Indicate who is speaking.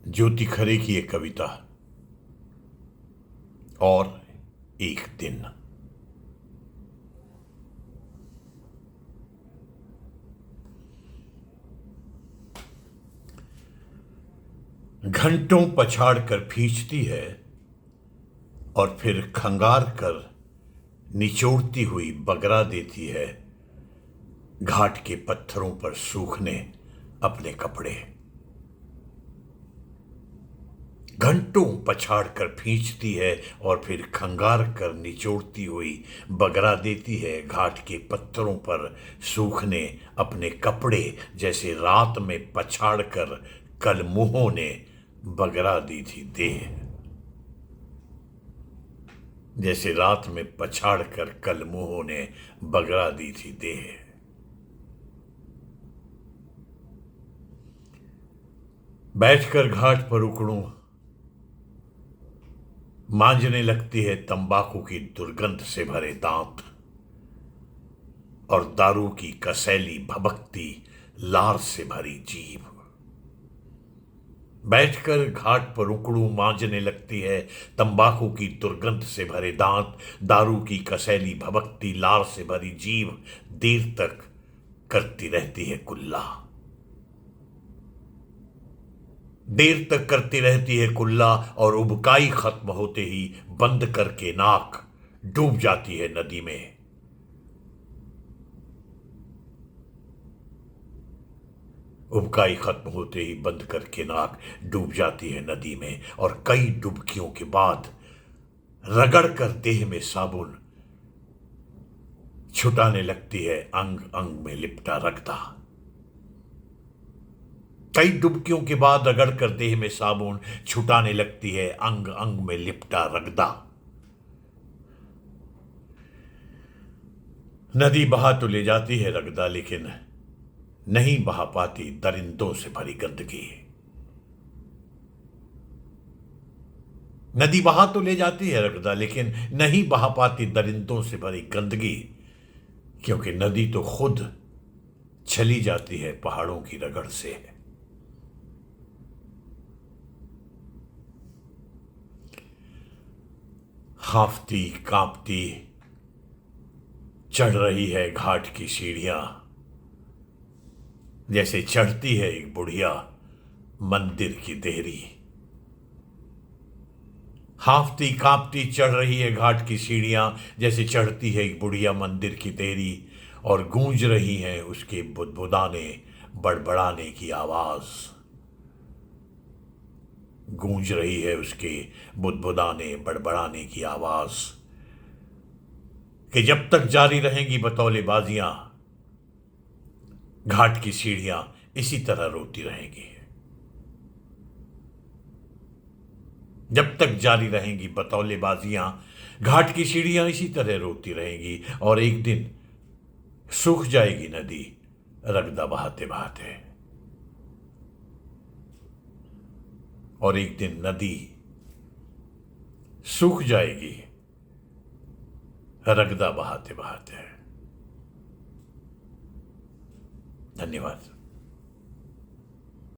Speaker 1: ज्योति खरे की एक कविता। और एक दिन। घंटों पछाड़ कर खींचती है और फिर खंगार कर निचोड़ती हुई बगरा देती है घाट के पत्थरों पर सूखने अपने कपड़े। घंटों पछाड़ कर खींचती है और फिर खंगार कर निचोड़ती हुई बगरा देती है घाट के पत्थरों पर सूखने अपने कपड़े। जैसे रात में पछाड़ कर कल मुंहों ने बगरा दी थी देह। जैसे रात में पछाड़ कर कल मुंहों ने बगरा दी थी देह। बैठकर घाट पर उकड़ूं, मांजने लगती है तंबाकू की दुर्गंध से भरे दांत और दारू की कसैली भभकती लार से भरी जीभ। बैठकर घाट पर उकड़ूं, मांजने लगती है तंबाकू की दुर्गंध से भरे दांत, दारू की कसैली भभकती लार से भरी जीभ। देर तक करती रहती है कुल्ला, देर तक करती रहती है कुल्ला और उबकाई खत्म होते ही बंद करके नाक डूब जाती है नदी में। उबकाई खत्म होते ही बंद करके नाक डूब जाती है नदी में और कई डुबकियों के बाद रगड़ कर देह में साबुन छुटाने लगती है अंग अंग में लिपटा रगदा। कई डुबकियों के बाद रगड़ कर देह में साबुन छुटाने लगती है अंग अंग में लिपटा रगदा। नदी बहा तो ले जाती है रगदा, लेकिन नहीं बहा पाती दरिंदों से भरी गंदगी। नदी बहा तो ले जाती है रगदा, लेकिन नहीं बहा पाती दरिंदों से भरी गंदगी, क्योंकि नदी तो खुद चली जाती है पहाड़ों की रगड़ से। हाफती कांपती चढ़ रही है घाट की सीढ़ियां, जैसे चढ़ती है एक बुढ़िया मंदिर की देहरी। हाफती कांपती चढ़ रही है घाट की सीढ़ियां, जैसे चढ़ती है एक बुढ़िया मंदिर की देहरी। और गूंज रही है उसके बुदबुदाने बड़बड़ाने की आवाज। गूंज रही है उसके बुदबुदाने बड़बड़ाने की आवाज कि जब तक जारी रहेंगी बतौलेबाजियां, घाट की सीढ़ियां इसी तरह रोती रहेंगी। जब तक जारी रहेंगी बतौलेबाजियां, घाट की सीढ़ियां इसी तरह रोती रहेंगी और एक दिन सूख जाएगी नदी रगदा बहाते बहाते। और एक दिन नदी सूख जाएगी रगदा बहाते बहाते। धन्यवाद।